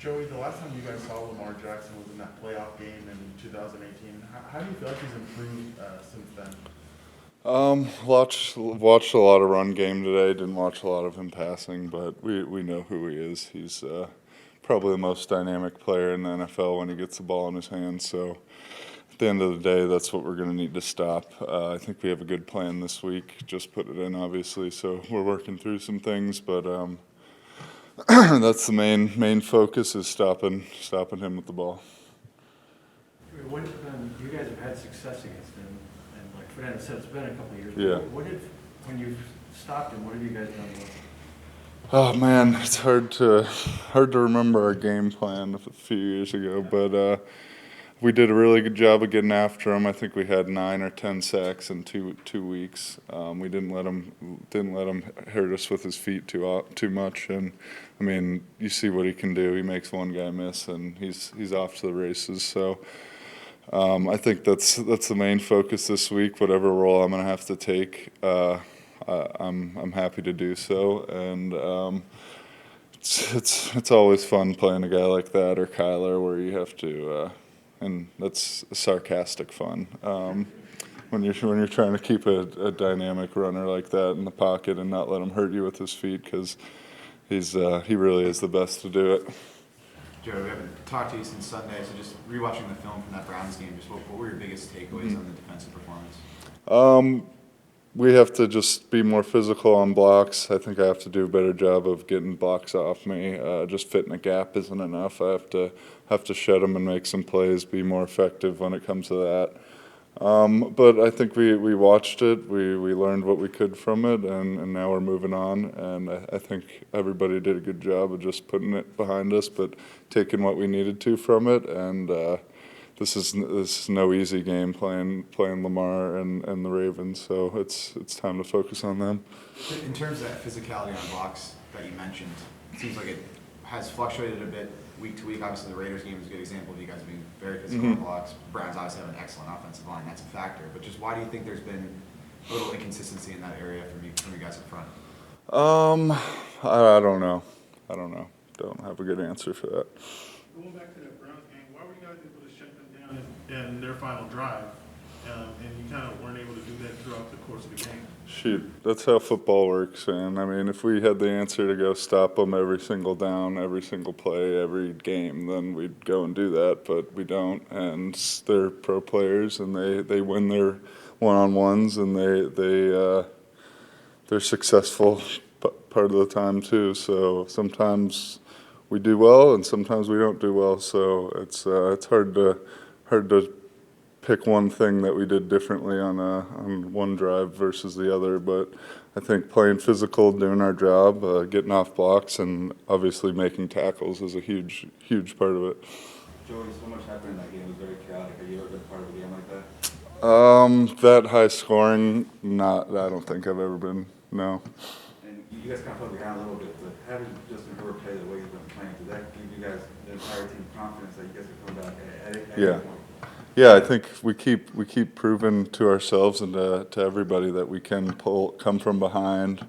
Joey, the last time you guys saw Lamar Jackson was in that playoff game in 2018. How do you feel like he's improved since then? Watched a lot of run game today. Didn't watch a lot of him passing, but we know who he is. He's probably the most dynamic player in the NFL when he gets the ball in his hands. So at the end of the day, that's what we're going to need to stop. I think we have a good plan this week. Just put it in, obviously. So we're working through some things, but that's the main focus is stopping him with the ball. What you guys have had success against him, and like Fernando said, it's been a couple of years. Yeah. When you've stopped him, what have you guys done well? Oh man, it's hard to remember our game plan a few years ago, but we did a really good job of getting after him. I think we had 9 or 10 sacks in two weeks. We didn't let him hurt us with his feet too much, and I mean, you see what he can do. He makes one guy miss, and he's off to the races. So I think that's the main focus this week. Whatever role I'm going to have to take, I'm happy to do so, and it's always fun playing a guy like that or Kyler, where you have to. And that's sarcastic fun. When you're trying to keep a dynamic runner like that in the pocket and not let him hurt you with his feet, because he really is the best to do it. Joe, we haven't talked to you since Sunday, so just rewatching the film from that Browns game, just what were your biggest takeaways on the defensive performance? We have to just be more physical on blocks. I think I have to do a better job of getting blocks off me. Just fitting a gap isn't enough. I have to shed them and make some plays, be more effective when it comes to that. But I think we watched it. We learned what we could from it, and now we're moving on. And I think everybody did a good job of just putting it behind us, but taking what we needed to from it. And this is no easy game playing Lamar and the Ravens, so it's time to focus on them. In terms of that physicality on blocks that you mentioned, it seems like it has fluctuated a bit week to week. Obviously, the Raiders game is a good example of you guys being very physical on blocks. Browns obviously have an excellent offensive line. That's a factor. But just why do you think there's been a little inconsistency in that area from you guys up front? I don't know. Don't have a good answer for that. Going back to that Browns game, why were you guys able to shut them down in their final drive, and you kind of weren't able to do that throughout the course of the game? Shoot, that's how football works, man. I mean, if we had the answer to go stop them every single down, every single play, every game, then we'd go and do that, but we don't. And they're pro players, and they win their one-on-ones, and they're successful part of the time too. So sometimes we do well, and sometimes we don't do well. So it's hard to pick one thing that we did differently on one drive versus the other. But I think playing physical, doing our job, getting off blocks, and obviously making tackles is a huge part of it. Joey, so much happened in that game. It was very chaotic. Have you ever been part of a game like that? That high scoring, I don't think I've ever been. No. And you guys kind of fell behind a little bit, but having Justin Herbert play the way he's been playing, does that give you guys, the entire team, confidence that you guys can come back at any point? Yeah, I think we keep proving to ourselves and to everybody that we can come from behind.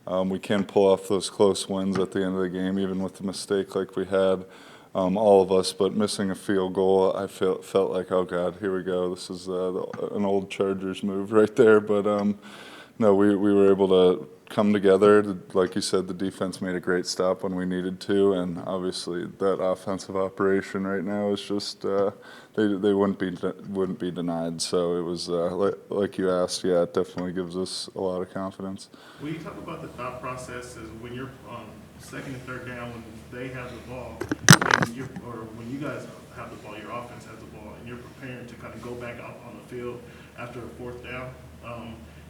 We can pull off those close wins at the end of the game, even with the mistake like we had, all of us. But missing a field goal, I felt like, oh God, here we go. This is an old Chargers move right there. But no, we were able to come together. Like you said, the defense made a great stop when we needed to, and obviously that offensive operation right now is just they wouldn't be denied. So it was like you asked, yeah, it definitely gives us a lot of confidence. When you talk about the thought process, is when you're second and third down, when they have the ball, when you guys have the ball, your offense has the ball, and you're preparing to kind of go back out on the field after a fourth down,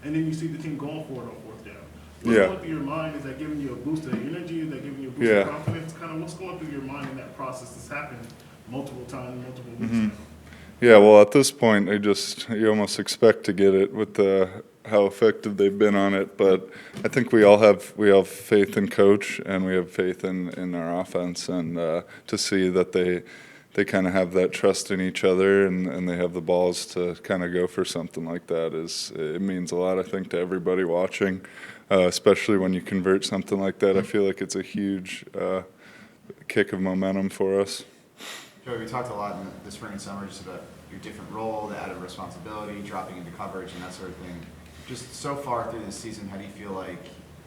and then you see the team going for it on fourth down. What's going through your mind? Is that giving you a boost of energy? Is that giving you a boost of confidence? Kind of what's going through your mind in that process? That's happened multiple times, multiple weeks now. Yeah, well, at this point, you almost expect to get it with how effective they've been on it. But I think we have faith in coach, and we have faith in our offense, and to see that they kind of have that trust in each other, and they have the balls to kind of go for something like that. It means a lot, I think, to everybody watching, especially when you convert something like that. I feel like it's a huge kick of momentum for us. Joey, we talked a lot in the spring and summer just about your different role, the added responsibility, dropping into coverage and that sort of thing. Just so far through this season, how do you feel like,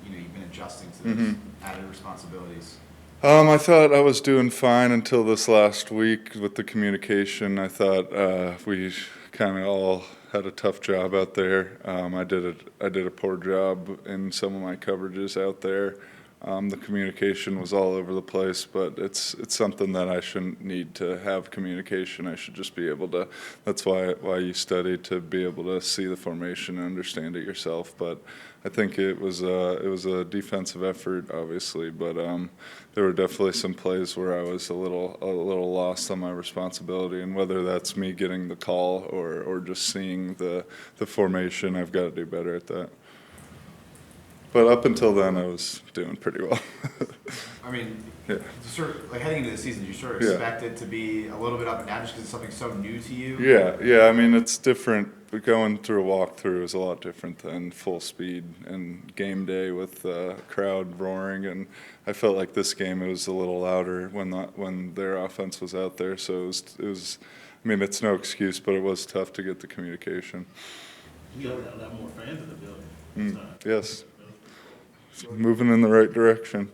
you've been adjusting to those added responsibilities? I thought I was doing fine until this last week with the communication. I thought we kind of all had a tough job out there. I did a poor job in some of my coverages out there. The communication was all over the place, but it's something that I shouldn't need to have communication. I should just be able to. That's why you study, to be able to see the formation and understand it yourself. But I think it was a defensive effort, obviously. But there were definitely some plays where I was a little lost on my responsibility, and whether that's me getting the call or just seeing the formation, I've got to do better at that. But up until then, I was doing pretty well. I mean, Yeah. sort of like heading into the season, you sort of Yeah. expect it to be a little bit up and down just because it's something so new to you. Yeah. I mean, it's different. But going through a walkthrough is a lot different than full speed and game day with the crowd roaring. And I felt like this game, it was a little louder when their offense was out there. So it was. I mean, it's no excuse, but it was tough to get the communication. You guys got a lot more fans in the building this time. Yes. Moving in the right direction.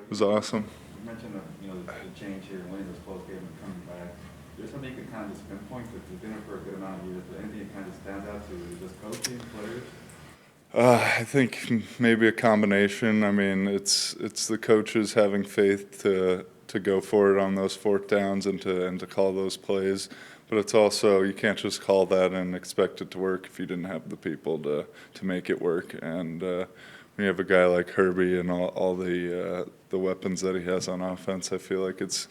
It was awesome. You mentioned, the change here, winning this close game and coming back. Is there something you can kind of just pinpoint that you've been here for a good amount of years, but anything that kind of stands out to you? Just coaching, players? I think maybe a combination. I mean, it's the coaches having faith to go for it on those fourth downs and to call those plays. But it's also, you can't just call that and expect it to work if you didn't have the people to make it work. And when you have a guy like Herbie and all the weapons that he has on offense, I feel like it's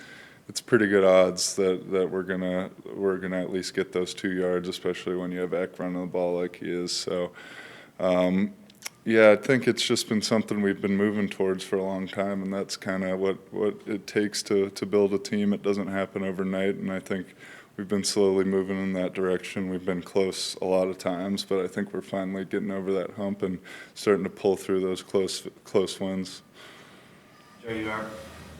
pretty good odds that we're gonna at least get those 2 yards, especially when you have Eck running the ball like he is. So, yeah, I think it's just been something we've been moving towards for a long time, and that's kind of what it takes to build a team. It doesn't happen overnight, and I think we've been slowly moving in that direction. We've been close a lot of times, but I think we're finally getting over that hump and starting to pull through those close wins. Joe, you are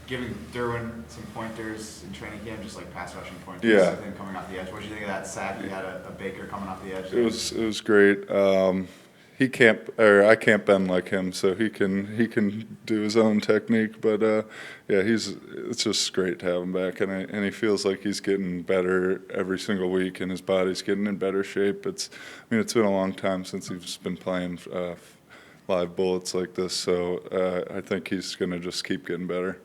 giving Derwin some pointers in training camp, just like pass rushing pointers. Yeah. And then coming off the edge. What did you think of that sack? You had a Baker coming off the edge. It was great. I can't bend like him, so he can do his own technique. But yeah, it's just great to have him back, and he feels like he's getting better every single week, and his body's getting in better shape. It's been a long time since he's been playing live bullets like this, so I think he's going to just keep getting better.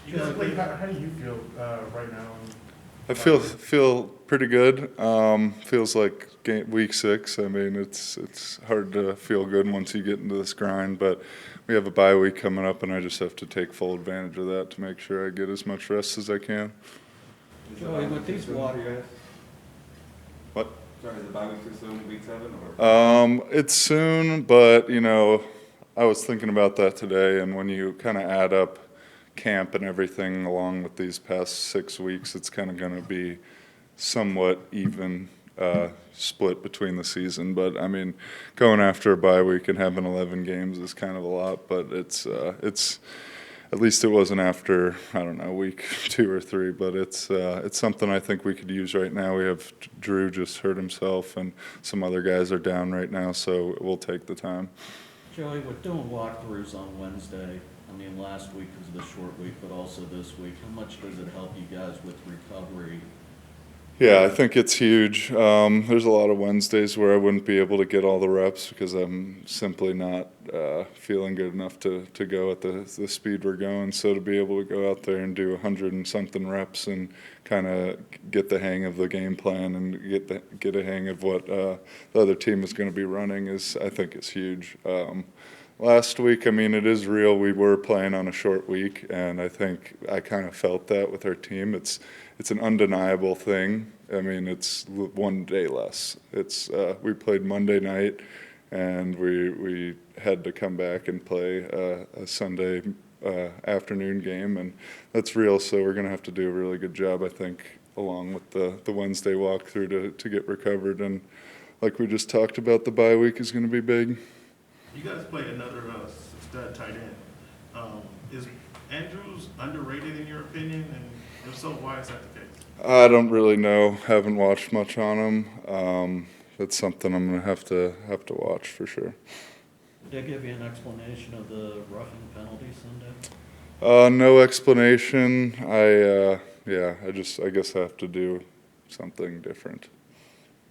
How do you feel right now? I feel pretty good. Feels like week 6. I mean, it's hard to feel good once you get into this grind, but we have a bye week coming up, and I just have to take full advantage of that to make sure I get as much rest as I can. Joey, with these water, What? Sorry, is the bye week too soon, week 7? Or? It's soon, but I was thinking about that today, and when you kind of add up camp and everything along with these past 6 weeks, it's kind of going to be somewhat even split between the season. But I mean, going after a bye week and having 11 games is kind of a lot, but it's at least it wasn't after, I don't know, week 2 or 3, but it's something I think we could use right now. We have Drew just hurt himself, and some other guys are down right now, so we'll take the time. Joey, we're doing walkthroughs on Wednesday. I mean, last week was the short week, but also this week. How much does it help you guys with recovery? Yeah, I think it's huge. There's a lot of Wednesdays where I wouldn't be able to get all the reps because I'm simply not feeling good enough to go at the speed we're going. So to be able to go out there and do 100 and something reps and kind of get the hang of the game plan and get a hang of what the other team is going to be running I think is huge. Last week, I mean, it is real. We were playing on a short week, and I think I kind of felt that with our team. It's an undeniable thing. I mean, it's 1 day less. We played Monday night, and we had to come back and play a Sunday afternoon game, and that's real. So we're going to have to do a really good job, I think, along with the Wednesday walkthrough to get recovered. And like we just talked about, the bye week is going to be big. You guys play another stud tight end. Is Andrews underrated in your opinion, and if so, why is that the case? I don't really know. Haven't watched much on him. That's something I'm gonna have to watch for sure. Did they give you an explanation of the roughing penalty Sunday? No explanation. I guess I have to do something different.